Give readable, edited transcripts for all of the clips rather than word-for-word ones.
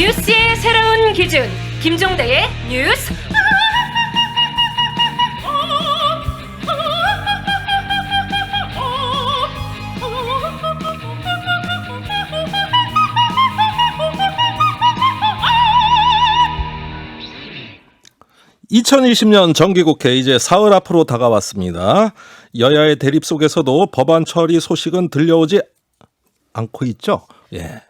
뉴스의 새로운 기준 김종대의 뉴스. 2020년 정기국회 이제 사흘 앞으로 다가왔습니다. 여야의 대립 속에서도 법안 처리 소식은 들려오지 않고 있죠. 예.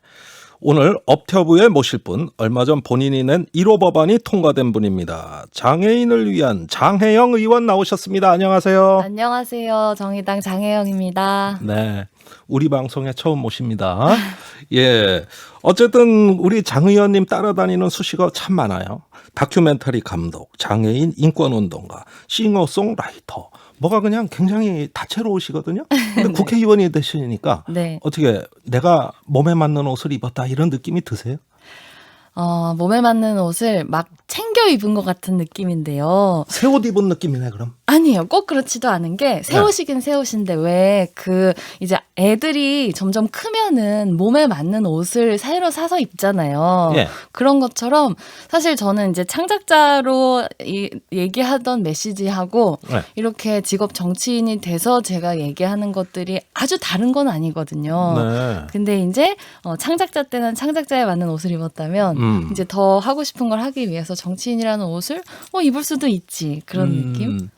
오늘 업태부에 모실 분, 얼마 전 본인이 낸 1호 법안이 통과된 분입니다. 장애인을 위한 장혜영 의원 나오셨습니다. 안녕하세요. 안녕하세요. 정의당 장혜영입니다. 네. 우리 방송에 처음 모십니다. 예. 어쨌든 우리 장 의원님 따라다니는 수식어 참 많아요. 다큐멘터리 감독, 장애인 인권운동가, 싱어송라이터. 뭐가 그냥 굉장히 다채로우시거든요. 근데 네. 국회의원이 되시니까 네. 어떻게 내가 몸에 맞는 옷을 입었다 이런 느낌이 드세요? 몸에 맞는 옷을 막 챙겨 입은 것 같은 느낌인데요. 새 옷 입은 느낌이네 그럼. 아니에요. 꼭 그렇지도 않은 게 새 옷이긴 새 옷인데 왜 이제 애들이 점점 크면은 몸에 맞는 옷을 새로 사서 입잖아요. 예. 그런 것처럼 사실 저는 이제 창작자로 얘기하던 메시지하고 네. 이렇게 직업 정치인이 돼서 제가 얘기하는 것들이 아주 다른 건 아니거든요. 네. 근데 이제 창작자 때는 창작자에 맞는 옷을 입었다면 이제 더 하고 싶은 걸 하기 위해서 정치인이라는 옷을 입을 수도 있지 그런 느낌.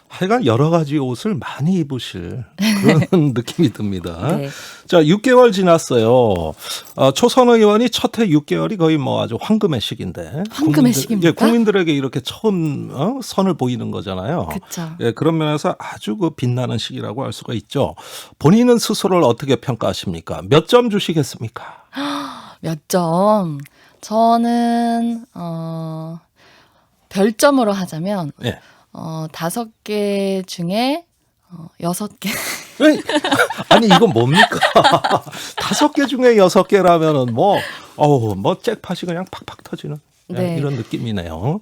하여간 여러 가지 옷을 많이 입으실 그런 느낌이 듭니다. 네. 자, 6개월 지났어요. 초선 의원이 첫 해 6개월이 거의 뭐 아주 황금의 시기인데. 황금의 시기입니까? 예, 국민들에게 이렇게 처음 선을 보이는 거잖아요. 그렇죠. 예, 그런 면에서 아주 빛나는 시기라고 할 수가 있죠. 본인은 스스로를 어떻게 평가하십니까? 몇 점 주시겠습니까? 몇 점? 저는 별점으로 하자면 예. 5개 중에 6개. 에이, 아니 이건 뭡니까? 5개 중에 6개라면은 뭐 잭팟이 그냥 팍팍 터지는 네. 이런 느낌이네요.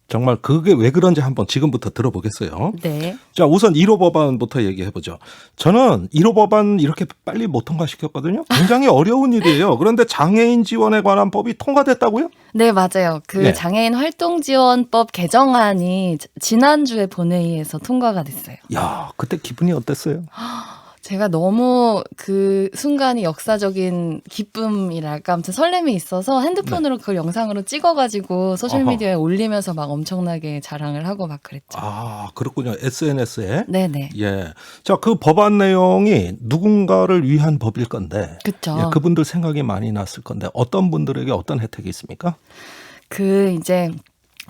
정말 그게 왜 그런지 한번 지금부터 들어보겠어요. 네. 자, 우선 1호 법안부터 얘기해 보죠. 저는 1호 법안 이렇게 빨리 못 통과시켰거든요. 굉장히 어려운 일이에요. 그런데 장애인 지원에 관한 법이 통과됐다고요? 네, 맞아요. 네. 장애인 활동지원법 개정안이 지난주에 본회의에서 통과가 됐어요. 야, 그때 기분이 어땠어요? 제가 너무 그 순간이 역사적인 기쁨이랄까 아무튼 설렘이 있어서 핸드폰으로 그걸 영상으로 찍어가지고 소셜미디어에 올리면서 막 엄청나게 자랑을 하고 막 그랬죠. 아, 그렇군요. SNS에. 네네. 예. 자, 그 법안 내용이 누군가를 위한 법일 건데. 그쵸. 예, 그분들 생각이 많이 났을 건데 어떤 분들에게 어떤 혜택이 있습니까? 이제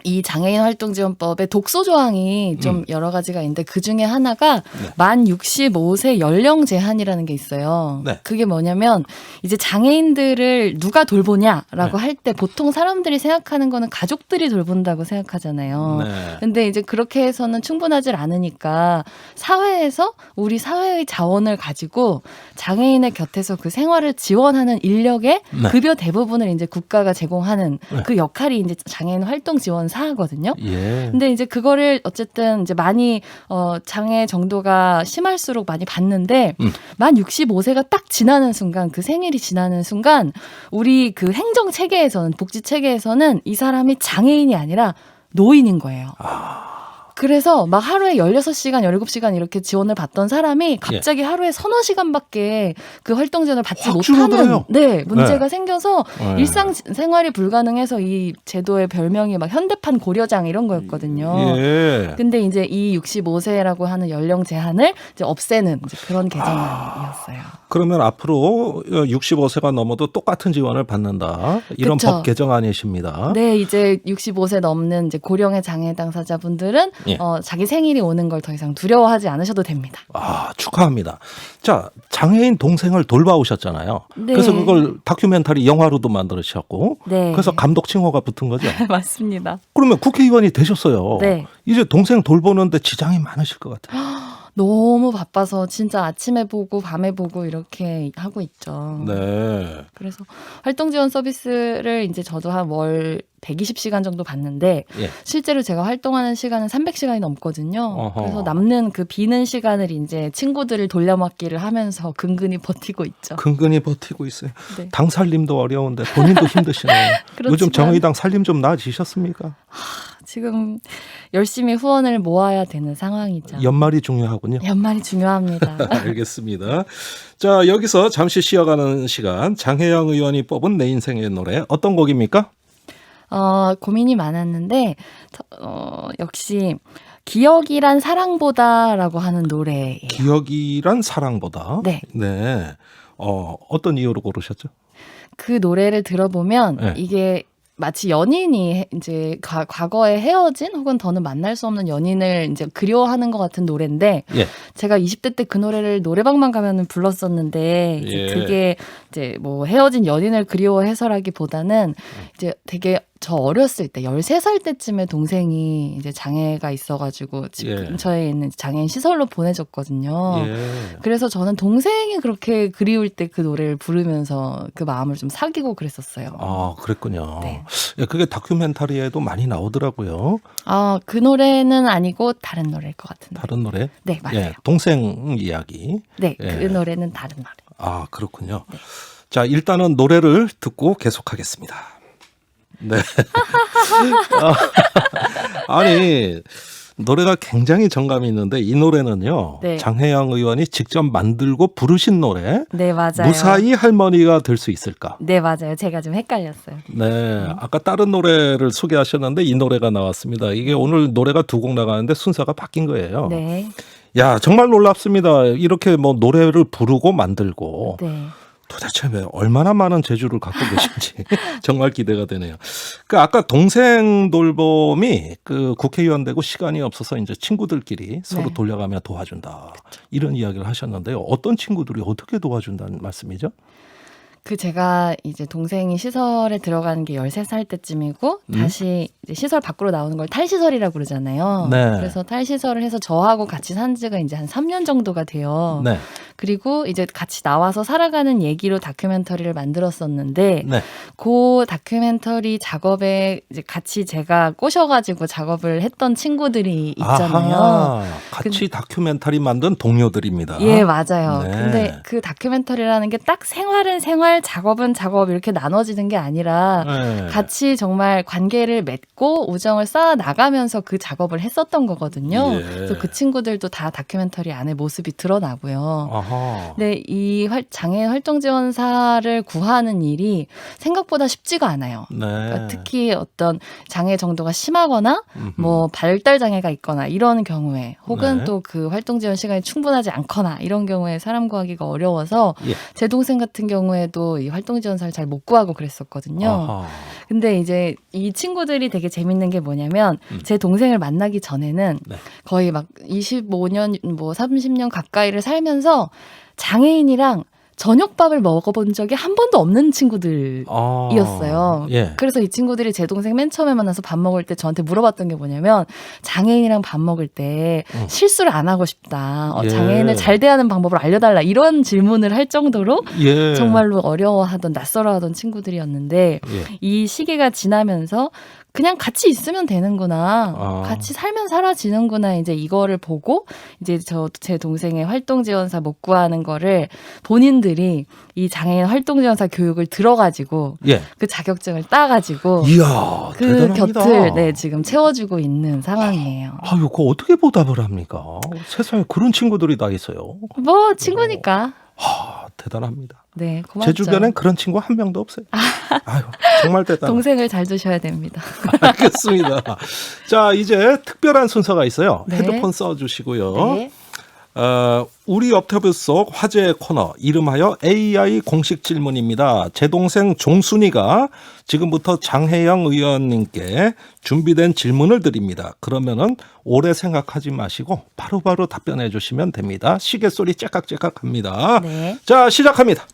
이 장애인 활동지원법에 독소 조항이 좀 여러 가지가 있는데 그 중에 하나가 만 65세 연령 제한이라는 게 있어요. 네. 그게 뭐냐면 이제 장애인들을 누가 돌보냐라고 네. 할 때 보통 사람들이 생각하는 거는 가족들이 돌본다고 생각하잖아요. 네. 근데 이제 그렇게 해서는 충분하지 않으니까 사회에서 우리 사회의 자원을 가지고 장애인의 곁에서 그 생활을 지원하는 인력의 네. 급여 대부분을 이제 국가가 제공하는 네. 그 역할이 이제 장애인 활동 지원 사하거든요. 예. 근데 이제 그거를 어쨌든 이제 많이 장애 정도가 심할수록 많이 받는데 만 65세가 딱 지나는 순간 그 생일이 지나는 순간 우리 그 행정 체계에서는 복지 체계에서는 이 사람이 장애인이 아니라 노인인 거예요. 그래서 막 하루에 16시간, 17시간 이렇게 지원을 받던 사람이 갑자기 하루에 서너 시간밖에 그 활동 지원을 받지 확 못하는 줄어들어요. 문제가 생겨서 네. 일상생활이 불가능해서 이 제도의 별명이 막 현대판 고려장 이런 거였거든요. 예. 근데 이제 이 65세라고 하는 연령 제한을 이제 없애는 이제 그런 개정안이었어요. 그러면 앞으로 65세가 넘어도 똑같은 지원을 받는다. 이런 그쵸. 법 개정안이십니다. 네, 이제 65세 넘는 이제 고령의 장애 당사자분들은 예. 자기 생일이 오는 걸 더 이상 두려워하지 않으셔도 됩니다. 아, 축하합니다. 자, 장애인 동생을 돌봐오셨잖아요. 네. 그래서 그걸 다큐멘터리 영화로도 만들으셨고, 네. 그래서 감독 칭호가 붙은 거죠. 맞습니다. 그러면 국회의원이 되셨어요. 네. 이제 동생 돌보는데 지장이 많으실 것 같아요. 너무 바빠서 진짜 아침에 보고 밤에 보고 이렇게 하고 있죠. 네. 그래서 활동 지원 서비스를 이제 저도 한 월 120시간 정도 받는데 예. 실제로 제가 활동하는 시간은 300시간이 넘거든요. 어허. 그래서 남는 그 비는 시간을 이제 친구들을 돌려막기를 하면서 근근히 버티고 있죠. 근근히 버티고 있어요. 네. 당 살림도 어려운데 본인도 힘드시네요. 요즘 그렇지만- 정의당 살림 좀 나아지셨습니까? 지금 열심히 후원을 모아야 되는 상황이죠. 연말이 중요하군요. 연말이 중요합니다. 알겠습니다. 자, 여기서 잠시 쉬어가는 시간. 장혜영 의원이 뽑은 내 인생의 노래 어떤 곡입니까? 고민이 많았는데 역시 기억이란 사랑보다라고 하는 노래예요. 기억이란 사랑보다. 네. 네. 어떤 이유로 고르셨죠? 그 노래를 들어보면 네. 이게 마치 연인이 이제 과거에 헤어진 혹은 더는 만날 수 없는 연인을 이제 그리워하는 것 같은 노래인데 예. 제가 20대 때 그 노래를 노래방만 가면은 불렀었는데 이제 예. 그게 이제 뭐 헤어진 연인을 그리워해서라기보다는 이제 되게 저 어렸을 때 13살 때쯤에 동생이 이제 장애가 있어가지고 집 예. 근처에 있는 장애인 시설로 보내졌거든요. 예. 그래서 저는 동생이 그렇게 그리울 때 그 노래를 부르면서 그 마음을 좀 사귀고 그랬었어요. 아, 그랬군요. 네. 예, 그게 다큐멘터리에도 많이 나오더라고요. 그 노래는 아니고 다른 노래일 것 같은데. 다른 노래? 네, 맞아요. 예, 동생 이야기. 네, 예. 그 노래는 다른 노래. 아, 그렇군요. 자, 일단은 노래를 듣고 계속하겠습니다. 네. 아니, 노래가 굉장히 정감이 있는데 이 노래는요. 네. 장혜영 의원이 직접 만들고 부르신 노래. 네, 맞아요. 무사히 할머니가 될 수 있을까? 네, 맞아요. 제가 좀 헷갈렸어요. 네. 아까 다른 노래를 소개하셨는데 이 노래가 나왔습니다. 이게 오늘 노래가 두 곡 나가는데 순서가 바뀐 거예요. 네. 야, 정말 놀랍습니다. 이렇게 뭐 노래를 부르고 만들고 네. 도대체 왜 얼마나 많은 재주를 갖고 계신지 정말 기대가 되네요. 그 아까 동생 돌봄이 그 국회의원 되고 시간이 없어서 이제 친구들끼리 서로 네. 돌려가며 도와준다. 이런 이야기를 하셨는데요. 어떤 친구들이 어떻게 도와준다는 말씀이죠? 제가 이제 동생이 시설에 들어가는 게 13살 때쯤이고 다시 이제 시설 밖으로 나오는 걸 탈시설이라고 그러잖아요. 네. 그래서 탈시설을 해서 저하고 같이 산 지가 이제 한 3년 정도가 돼요. 네. 그리고 이제 같이 나와서 살아가는 얘기로 다큐멘터리를 만들었었는데 네. 그 다큐멘터리 작업에 이제 같이 제가 꼬셔가지고 작업을 했던 친구들이 있잖아요. 아하, 같이 다큐멘터리 만든 동료들입니다. 예, 맞아요. 네. 근데 그 다큐멘터리라는 게 딱 생활은 생활, 작업은 작업 이렇게 나눠지는 게 아니라 네. 같이 정말 관계를 맺고 우정을 쌓아 나가면서 그 작업을 했었던 거거든요. 예. 그래서 그 친구들도 다 다큐멘터리 안에 모습이 드러나고요. 아하. 근데 이 장애인 활동 지원사를 구하는 일이 생각보다 쉽지가 않아요. 네. 그러니까 특히 어떤 장애 정도가 심하거나 음흠. 뭐 발달 장애가 있거나 이런 경우에 혹은 네. 또 그 활동 지원 시간이 충분하지 않거나 이런 경우에 사람 구하기가 어려워서 예. 제 동생 같은 경우에도 이 활동 지원사를 잘 못 구하고 그랬었거든요. 아하. 근데 이제 이 친구들이 되게 재밌는 게 뭐냐면 제 동생을 만나기 전에는 네. 거의 막 25년 뭐 30년 가까이를 살면서 장애인이랑 저녁밥을 먹어본 적이 한 번도 없는 친구들이었어요. 예. 그래서 이 친구들이 제 동생 맨 처음에 만나서 밥 먹을 때 저한테 물어봤던 게 뭐냐면 장애인이랑 밥 먹을 때 실수를 안 하고 싶다. 예. 장애인을 잘 대하는 방법을 알려달라. 이런 질문을 할 정도로 예. 정말로 어려워하던 낯설어하던 친구들이었는데 예. 이 시기가 지나면서 그냥 같이 있으면 되는구나. 아. 같이 살면 사라지는구나. 이제 이거를 보고 이제 제 동생의 활동 지원사 못 구하는 거를 본인들이 이 장애인 활동 지원사 교육을 들어가지고 예. 그 자격증을 따가지고 이야, 그 대단합니다. 곁을 지금 채워주고 있는 상황이에요. 아유, 그거 어떻게 보답을 합니까? 세상에 그런 친구들이 다 있어요. 뭐 친구니까. 대단합니다. 네, 고맙죠. 제 주변엔 그런 친구 한 명도 없어요. 아유, 정말 대단. 동생을 잘 두셔야 됩니다. 알겠습니다. 자, 이제 특별한 순서가 있어요. 네. 헤드폰 써주시고요. 네. 우리 업터뷰 속 화제 코너 이름하여 AI 공식 질문입니다. 제 동생 종순이가 지금부터 장혜영 의원님께 준비된 질문을 드립니다. 그러면은 오래 생각하지 마시고 바로바로 답변해 주시면 됩니다. 시계 소리 째깍째깍 합니다. 네. 자, 시작합니다.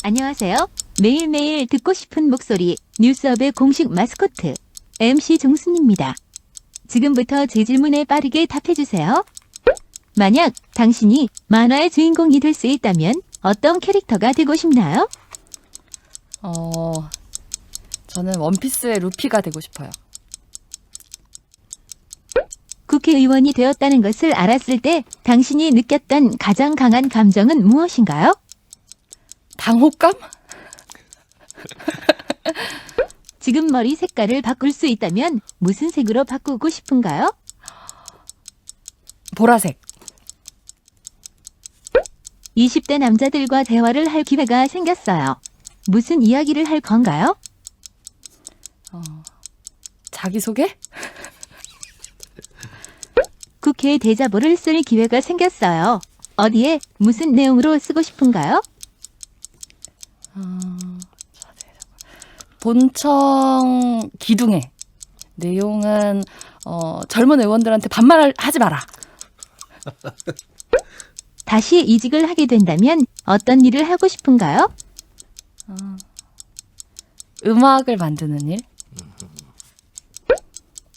안녕하세요. 매일매일 듣고 싶은 목소리 뉴스업의 공식 마스코트 MC 종순입니다. 지금부터 제 질문에 빠르게 답해주세요. 만약 당신이 만화의 주인공이 될 수 있다면 어떤 캐릭터가 되고 싶나요? 저는 원피스의 루피가 되고 싶어요. 국회의원이 되었다는 것을 알았을 때 당신이 느꼈던 가장 강한 감정은 무엇인가요? 당혹감? 지금 머리 색깔을 바꿀 수 있다면 무슨 색으로 바꾸고 싶은가요? 보라색. 20대 남자들과 대화를 할 기회가 생겼어요. 무슨 이야기를 할 건가요? 자기소개? 국회 대자보를 쓸 기회가 생겼어요. 어디에 무슨 내용으로 쓰고 싶은가요? 본청 기둥에. 내용은 젊은 의원들한테 반말하지 마라. 다시 이직을 하게 된다면 어떤 일을 하고 싶은가요? 음악을 만드는 일?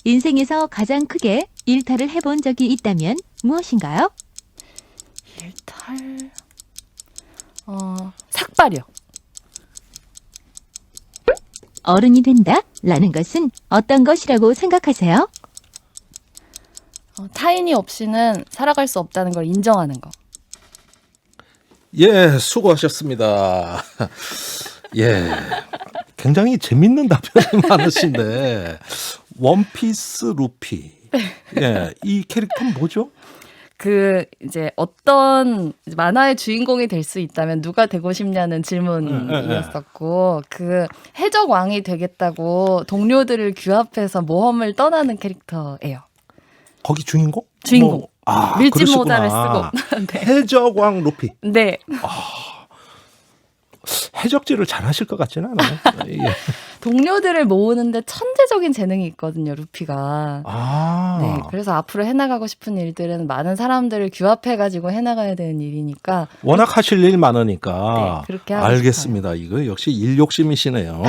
인생에서 가장 크게 일탈을 해본 적이 있다면 무엇인가요? 일탈. 삭발이요. 어른이 된다? 라는 것은 어떤 것이라고 생각하세요? 타인이 없이는 살아갈 수 없다는 걸 인정하는 거. 예, 수고하셨습니다. 예, 굉장히 재밌는 답변이 많으신데 원피스 루피. 예, 이 캐릭터는 뭐죠? 이제 어떤 만화의 주인공이 될 수 있다면 누가 되고 싶냐는 질문이었었고, 해적왕이 되겠다고 동료들을 규합해서 모험을 떠나는 캐릭터예요. 거기 주인공? 주인공. 밀짚 그러시구나. 모자를 쓰고. 네. 해적왕 루피. 네. 해적질을 잘 하실 것 같지는 않아요. 예. 동료들을 모으는데 천재적인 재능이 있거든요, 루피가. 아. 네, 그래서 앞으로 해나가고 싶은 일들은 많은 사람들을 규합해가지고 해나가야 되는 일이니까. 워낙 하실 일 많으니까. 네, 그렇게 하고 알겠습니다. 이거 역시 일 욕심이시네요.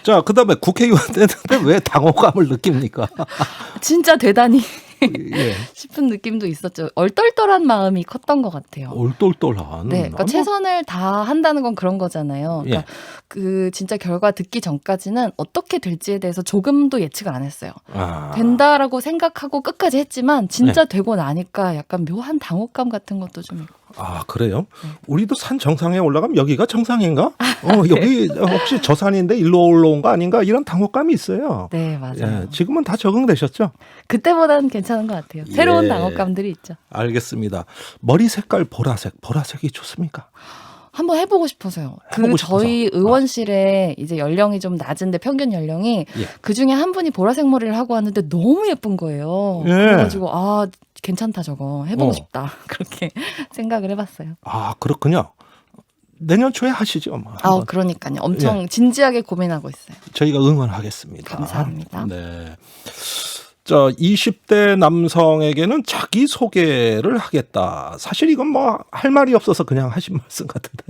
자, 그다음에 국회의원 되는데 왜 당혹감을 느낍니까? 진짜 대단히 예. 싶은 느낌도 있었죠. 얼떨떨한 마음이 컸던 것 같아요. 올똘똘한. 네, 그러니까 최선을 다 한다는 건 그런 거잖아요. 그러니까 진짜 결과 듣기 전까지는 어떻게 될지에 대해서 조금도 예측을 안 했어요. 된다라고 생각하고 끝까지 했지만 진짜 되고 나니까 약간 묘한 당혹감 같은 것도 좀 있고. 아, 그래요? 우리도 산 정상에 올라가면 여기가 정상인가? 여기 혹시 저 산인데 일로 올라온 거 아닌가? 이런 당혹감이 있어요. 네, 맞아요. 예, 지금은 다 적응되셨죠? 그때보다는 괜찮은 것 같아요. 새로운 당혹감들이 있죠. 알겠습니다. 머리 색깔 보라색. 보라색이 좋습니까? 한번 해보고 싶어서요. 해보고 싶어서. 저희 의원실에 이제 연령이 좀 낮은데 평균 연령이 예. 그 중에 한 분이 보라색 머리를 하고 왔는데 너무 예쁜 거예요. 예. 그래가지고 괜찮다 저거 해보고 싶다 그렇게 생각을 해봤어요. 아, 그렇군요. 내년 초에 하시죠. 한번. 그러니까요. 엄청 진지하게 고민하고 있어요. 저희가 응원하겠습니다. 감사합니다. 네. 자, 20대 남성에게는 자기 소개를 하겠다. 사실 이건 할 말이 없어서 그냥 하신 말씀 같은데.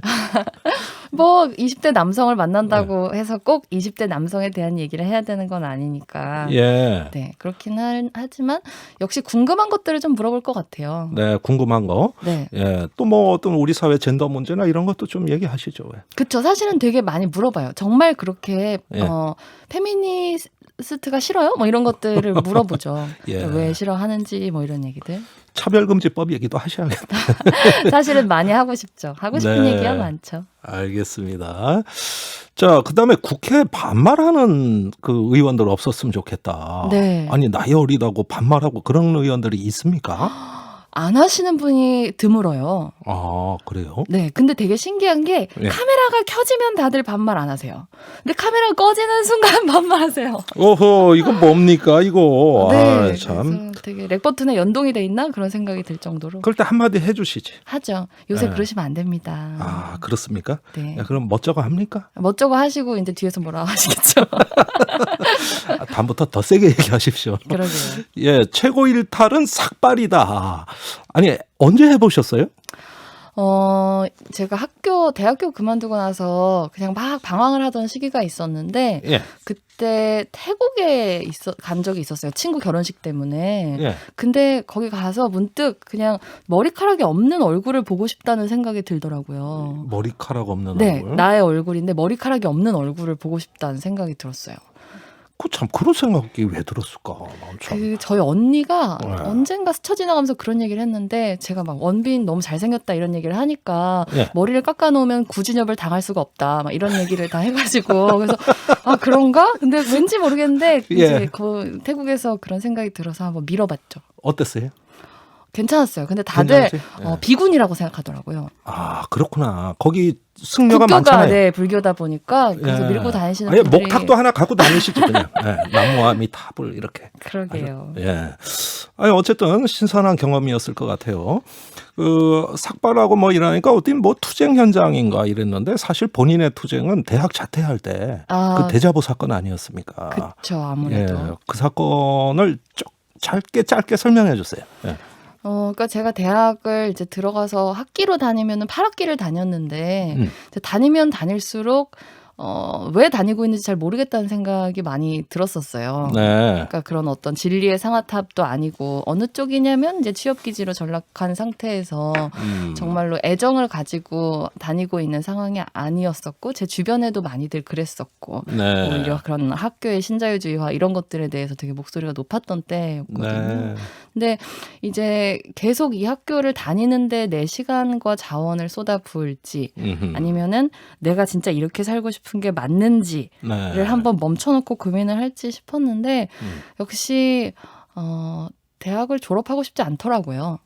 20대 남성을 만난다고 해서 꼭 20대 남성에 대한 얘기를 해야 되는 건 아니니까. 예. 네, 그렇긴 하지만 역시 궁금한 것들을 좀 물어볼 것 같아요. 네, 궁금한 거. 네. 예. 또 어떤 우리 사회 젠더 문제나 이런 것도 좀 얘기하시죠. 그렇죠. 사실은 되게 많이 물어봐요. 정말 그렇게 페미니스트가 싫어요? 이런 것들을 물어보죠. 예. 왜 싫어하는지 이런 얘기들. 차별금지법 얘기도 하셔야겠다. 사실은 많이 하고 싶죠. 하고 싶은 네. 얘기가 많죠. 알겠습니다. 자, 그다음에 국회에 반말하는 의원들 없었으면 좋겠다. 네. 아니, 나이 어리다고 반말하고 그런 의원들이 있습니까? 안 하시는 분이 드물어요. 아, 그래요? 네, 근데 되게 신기한 게 카메라가 켜지면 다들 반말 안 하세요. 근데 카메라 꺼지는 순간 반말하세요. 어허, 이건 뭡니까 이거. 네, 참. 그래서 되게 렉 버튼에 연동이 돼 있나 그런 생각이 들 정도로. 그럴 때 한마디 해주시지. 하죠. 요새 네. 그러시면 안 됩니다. 아, 그렇습니까? 네. 야, 그럼 멋쩍어 합니까? 멋쩍어 하시고 이제 뒤에서 뭐라 하시겠죠. 다음부터 더 세게 얘기하십시오. 그러게요. 예, 최고 일탈은 삭발이다. 아니, 언제 해보셨어요? 제가 대학교 그만두고 나서 그냥 막 방황을 하던 시기가 있었는데 예. 그때 태국에 간 적이 있었어요. 친구 결혼식 때문에. 예. 근데 거기 가서 문득 그냥 머리카락이 없는 얼굴을 보고 싶다는 생각이 들더라고요. 머리카락 없는 네, 얼굴. 나의 얼굴인데 머리카락이 없는 얼굴을 보고 싶다는 생각이 들었어요. 참 그런 생각이 왜 들었을까? 난 참. 저희 언니가 네. 언젠가 스쳐 지나가면서 그런 얘기를 했는데 제가 막 원빈 너무 잘생겼다 이런 얘기를 하니까 예. 머리를 깎아놓으면 구진엽을 당할 수가 없다 막 이런 얘기를 다 해가지고 그래서 아 그런가? 근데 왠지 모르겠는데 예. 이제 태국에서 그런 생각이 들어서 한번 밀어봤죠. 어땠어요? 괜찮았어요. 근데 다들 괜찮았지? 예. 비군이라고 생각하더라고요. 아 그렇구나. 거기 승려가 국교가 많잖아요. 네, 불교다 보니까 그래서 예. 밀고 다니시는 아니, 분들이 목탁도 하나 갖고 다니시죠 그냥. 예. 나무아미 탑을 이렇게. 그러게요. 예. 아니 어쨌든 신선한 경험이었을 것 같아요. 그 삭발하고 뭐 이러니까 어디 뭐 투쟁 현장인가 이랬는데 사실 본인의 투쟁은 대학 자퇴할 때 그 대자보 사건 아니었습니까? 그렇죠. 아무래도. 예. 그 사건을 짧게 설명해 주세요. 예. 그러니까 제가 대학을 이제 들어가서 학기로 다니면은 8학기를 다녔는데 이제 다니면 다닐수록 왜 다니고 있는지 잘 모르겠다는 생각이 많이 들었었어요. 네. 그러니까 그런 어떤 진리의 상아탑도 아니고 어느 쪽이냐면 이제 취업기지로 전락한 상태에서 정말로 애정을 가지고 다니고 있는 상황이 아니었었고 제 주변에도 많이들 그랬었고 네. 오히려 그런 학교의 신자유주의화 이런 것들에 대해서 되게 목소리가 높았던 때였거든요. 네. 근데 이제 계속 이 학교를 다니는데 내 시간과 자원을 쏟아부을지 아니면은 내가 진짜 이렇게 살고 싶은 게 맞는지를 네. 한번 멈춰놓고 고민을 할지 싶었는데 역시 대학을 졸업하고 싶지 않더라고요.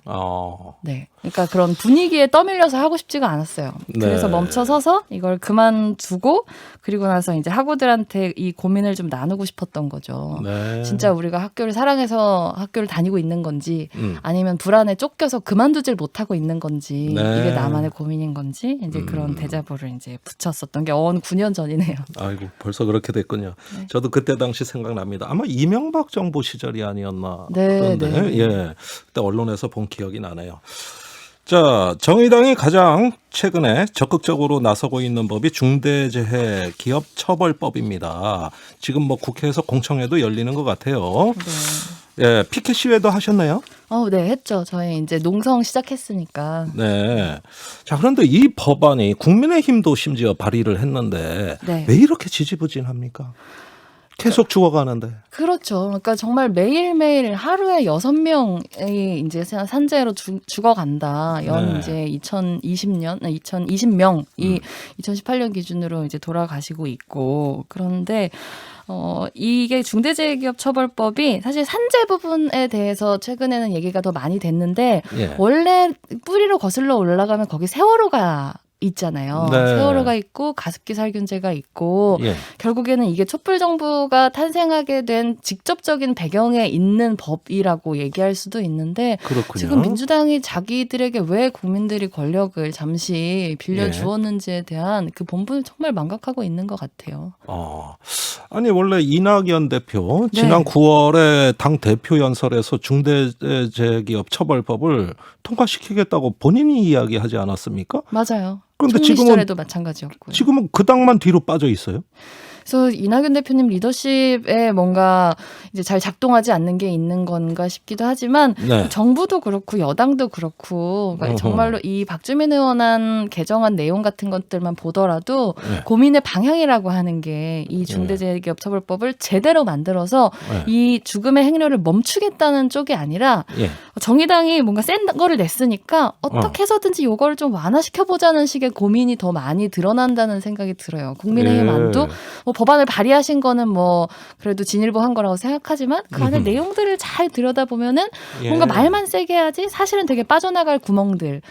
네. 그러니까 그런 분위기에 떠밀려서 하고 싶지가 않았어요. 그래서 네. 멈춰서서 이걸 그만두고 그리고 나서 이제 학우들한테 이 고민을 좀 나누고 싶었던 거죠. 네. 진짜 우리가 학교를 사랑해서 학교를 다니고 있는 건지 아니면 불안에 쫓겨서 그만두질 못하고 있는 건지 네. 이게 나만의 고민인 건지 이제 그런 대자보를 이제 붙였었던 게 9년 전이네요. 아이고 벌써 그렇게 됐군요. 네. 저도 그때 당시 생각납니다. 아마 이명박 정부 시절이 아니었나. 네, 그런데 네. 예, 그때 언론에서 본 기억이 나네요. 자, 정의당이 가장 최근에 적극적으로 나서고 있는 법이 중대재해기업처벌법입니다. 지금 뭐 국회에서 공청회도 열리는 것 같아요. 네. 예, 피켓 시위도 하셨나요? 네, 했죠. 저희 이제 농성 시작했으니까. 네. 자, 그런데 이 법안이 국민의힘도 심지어 발의를 했는데 네. 왜 이렇게 지지부진합니까? 계속 죽어가는데. 그렇죠. 그러니까 정말 매일매일 하루에 6명이 이제 산재로 죽어간다. 연 네. 이제 2020명이 2018년 기준으로 이제 돌아가시고 있고. 그런데 이게 중대재해기업처벌법이 사실 산재 부분에 대해서 최근에는 얘기가 더 많이 됐는데 예. 원래 뿌리로 거슬러 올라가면 거기 세월호가 있잖아요. 네. 세월호가 있고 가습기 살균제가 있고 예. 결국에는 이게 촛불 정부가 탄생하게 된 직접적인 배경에 있는 법이라고 얘기할 수도 있는데 그렇군요. 지금 민주당이 자기들에게 왜 국민들이 권력을 잠시 빌려주었는지에 대한 그 본분을 정말 망각하고 있는 것 같아요. 아니 원래 이낙연 대표 네. 지난 9월에 당 대표 연설에서 중대재해기업 처벌법을 통과시키겠다고 본인이 이야기하지 않았습니까? 맞아요. 그런데 총리 지금은- 시절에도 마찬가지였고요. 지금은 그 당만 뒤로 빠져 있어요. 그래서 이낙연 대표님 리더십에 뭔가 이제 잘 작동하지 않는 게 있는 건가 싶기도 하지만 네. 정부도 그렇고 여당도 그렇고 그러니까 어허. 정말로 이 박주민 의원안 개정안 내용 같은 것들만 보더라도 네. 고민의 방향이라고 하는 게 이 중대재해기업처벌법을 제대로 만들어서 네. 이 죽음의 행렬을 멈추겠다는 쪽이 아니라 예. 정의당이 뭔가 센 거를 냈으니까 어떻게 해서든지 요거를 좀 완화시켜보자는 식의 고민이 더 많이 드러난다는 생각이 들어요. 국민의힘 안도 뭐 법안을 발의하신 거는 뭐 그래도 진일보 한 거라고 생각하지만 그 안에 내용들을 잘 들여다보면은 예. 뭔가 말만 세게 해야지 사실은 되게 빠져나갈 구멍들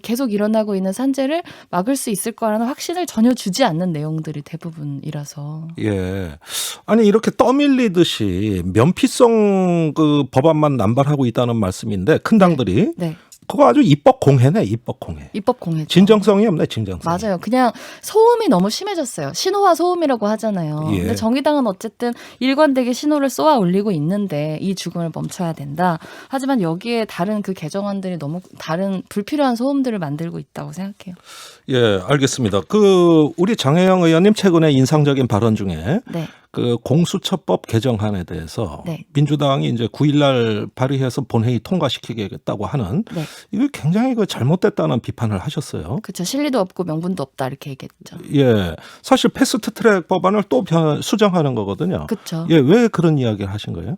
계속 일어나고 있는 산재를 막을 수 있을 거라는 확신을 전혀 주지 않는 내용들이 대부분이라서. 예. 아니 이렇게 떠밀리듯이 면피성 그 법안만 남발하고 있다는 말씀인데 큰 당들이 네. 그거 아주 입법 공해네, 입법 공해. 입법 공해죠. 진정성이 없네, 진정성. 맞아요. 그냥 소음이 너무 심해졌어요. 신호와 소음이라고 하잖아요. 예. 근데 정의당은 어쨌든 일관되게 신호를 쏘아 올리고 있는데 이 죽음을 멈춰야 된다. 하지만 여기에 다른 그 개정안들이 너무 다른 불필요한 소음들을 만들고 있다고 생각해요. 예, 알겠습니다. 우리 장혜영 의원님 최근에 인상적인 발언 중에 네. 그 공수처법 개정안에 대해서 네. 민주당이 이제 9일날 발의해서 본회의 통과시키겠다고 하는 네. 이거 굉장히 잘못됐다는 비판을 하셨어요. 그렇죠. 실리도 없고 명분도 없다 이렇게 얘기했죠. 예, 사실 패스트트랙 법안을 또 수정하는 거거든요. 그렇죠. 예, 왜 그런 이야기를 하신 거예요?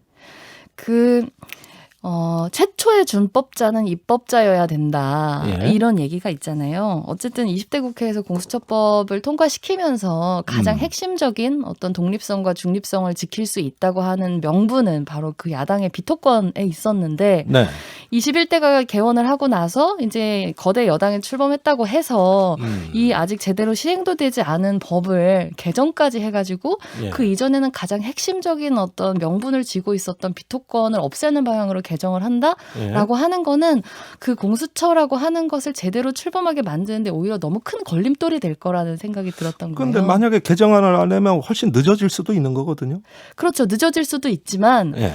최초의 준법자는 입법자여야 된다. 예. 이런 얘기가 있잖아요. 어쨌든 20대 국회에서 공수처법을 통과시키면서 가장 핵심적인 어떤 독립성과 중립성을 지킬 수 있다고 하는 명분은 바로 그 야당의 비토권에 있었는데 네. 21대가 개원을 하고 나서 이제 거대 여당이 출범했다고 해서 이 아직 제대로 시행도 되지 않은 법을 개정까지 해가지고 예. 그 이전에는 가장 핵심적인 어떤 명분을 쥐고 있었던 비토권을 없애는 방향으로 개정을 한다라고 예. 하는 거는 그 공수처라고 하는 것을 제대로 출범하게 만드는데 오히려 너무 큰 걸림돌이 될 거라는 생각이 들었던 거예요. 그런데 만약에 개정안을 안 내면 훨씬 늦어질 수도 있는 거거든요. 그렇죠. 늦어질 수도 있지만 예.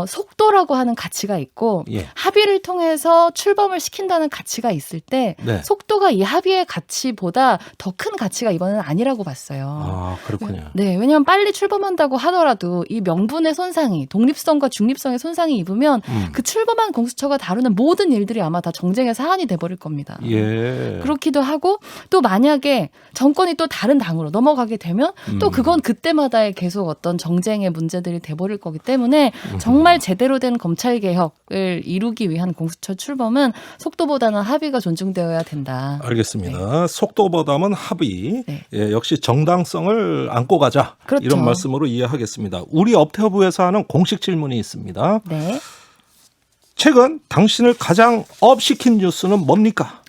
속도라고 하는 가치가 있고 예. 합의를 통해서 출범을 시킨다는 가치가 있을 때 네. 속도가 이 합의의 가치보다 더 큰 가치가 이번에는 아니라고 봤어요. 아, 그렇군요. 네, 왜냐하면 빨리 출범한다고 하더라도 이 명분의 손상이 독립성과 중립성의 손상이 입으면 그 출범한 공수처가 다루는 모든 일들이 아마 다 정쟁의 사안이 돼버릴 겁니다. 예. 그렇기도 하고 또 만약에 정권이 또 다른 당으로 넘어가게 되면 또 그건 그때마다의 계속 어떤 정쟁의 문제들이 돼버릴 거기 때문에 정말 제대로 된 검찰 개혁을 이루기 위한 공수처 출범은 속도보다는 합의가 존중되어야 된다. 알겠습니다. 속도보다는 합의. 네. 예, 역시 정당성을 안고 가자. 그렇죠. 이런 말씀으로 이해하겠습니다. 우리 업태부에서 하는 공식 질문이 있습니다. 네. 최근 당신을 가장 업시킨 뉴스는 뭡니까?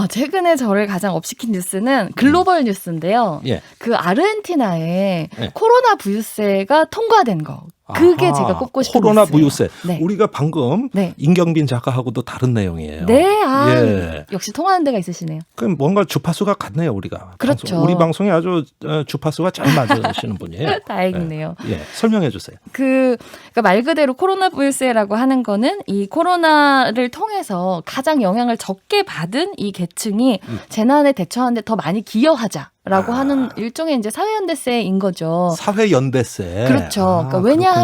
최근에 저를 가장 업시킨 뉴스는 글로벌 뉴스인데요. 예. 그 아르헨티나에 예. 코로나 부유세가 통과된 거. 그게 아하, 제가 꼽고 싶은 코로나 뉴스예요. 부유세. 네. 우리가 방금 네. 임경빈 작가하고도 다른 내용이에요. 네, 예. 역시 통하는 데가 있으시네요. 그럼 뭔가 주파수가 같네요, 우리가. 그렇죠. 우리 방송이 아주 주파수가 잘 맞으시는 분이에요. 다행이네요. 예. 설명해 주세요. 그러니까 말 그대로 코로나 부유세라고 하는 거는 이 코로나를 통해서 가장 영향을 적게 받은 이 계층이 재난에 대처하는데 더 많이 기여하자라고 하는 일종의 이제 사회연대세인 거죠. 사회연대세. 그렇죠. 그러니까 왜냐하면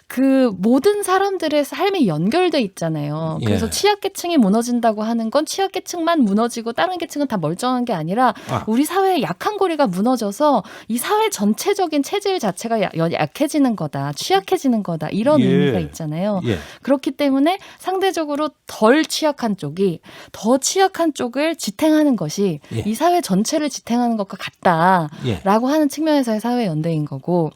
그 모든 사람들의 삶이 연결돼 있잖아요. 그래서 예. 취약계층이 무너진다고 하는 건 취약계층만 무너지고 다른 계층은 다 멀쩡한 게 아니라 우리 사회의 약한 고리가 무너져서 이 사회 전체적인 체질 자체가 약해지는 거다. 취약해지는 거다. 이런 예. 의미가 있잖아요. 예. 그렇기 때문에 상대적으로 덜 취약한 쪽이 더 취약한 쪽을 지탱하는 것이 예. 이 사회 전체를 지탱하는 것과 같다라고 예. 하는 측면에서의 사회연대인 거고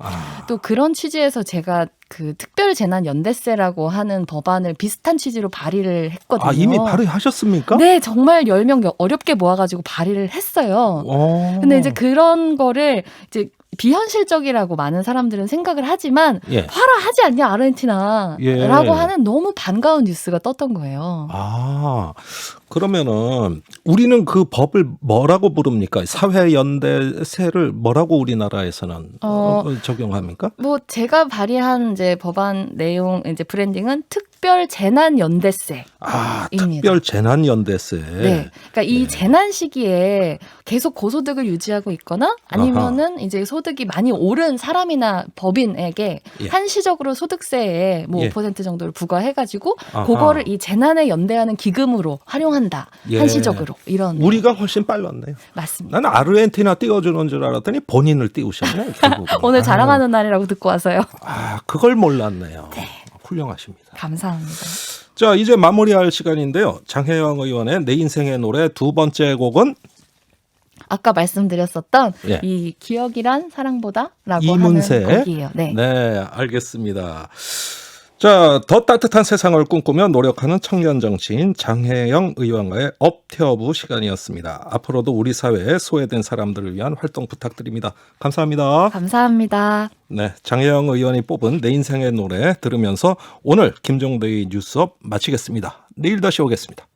또 그런 취지에서 제가 그 특별재난연대세라고 하는 법안을 비슷한 취지로 발의를 했거든요. 이미 발의하셨습니까? 네, 정말 10명 어렵게 모아가지고 발의를 했어요. 근데 이제 그런 거를 이제 비현실적이라고 많은 사람들은 생각을 하지만 예. 화라 하지 않냐 아르헨티나라고 예. 하는 너무 반가운 뉴스가 떴던 거예요. 그러면은 우리는 그 법을 뭐라고 부릅니까? 사회연대세를 뭐라고 우리나라에서는 적용합니까? 뭐 제가 발의한 이제 법안 내용 이제 브랜딩은 특별 재난 연대세입니다. 특별 재난연대세. 네, 그러니까 이 재난 시기에 계속 고소득을 유지하고 있거나 아니면은 이제 소득이 많이 오른 사람이나 법인에게 예. 한시적으로 소득세에 뭐 예. 5% 정도를 부과해가지고 그거를 이 재난에 연대하는 기금으로 활용한다. 예. 한시적으로 이런. 우리가 훨씬 빨랐네요. 맞습니다. 나는 아르헨티나 띄워주는 줄 알았더니 본인을 띄우셨네. 결국은. 오늘 자랑하는 날이라고 듣고 와서요. 그걸 몰랐네요. 훌륭하십니다. 감사합니다. 자, 이제 마무리할 시간인데요. 장혜영 의원의 내 인생의 노래 두 번째 곡은 아까 말씀드렸었던 예. 이 기억이란 사랑보다라고 이문세. 하는 곡이에요. 네. 네, 알겠습니다. 자, 더 따뜻한 세상을 꿈꾸며 노력하는 청년 정치인 장혜영 의원과의 업태어부 시간이었습니다. 앞으로도 우리 사회에 소외된 사람들을 위한 활동 부탁드립니다. 감사합니다. 감사합니다. 네, 장혜영 의원이 뽑은 내 인생의 노래 들으면서 오늘 김종대의 뉴스업 마치겠습니다. 내일 다시 오겠습니다.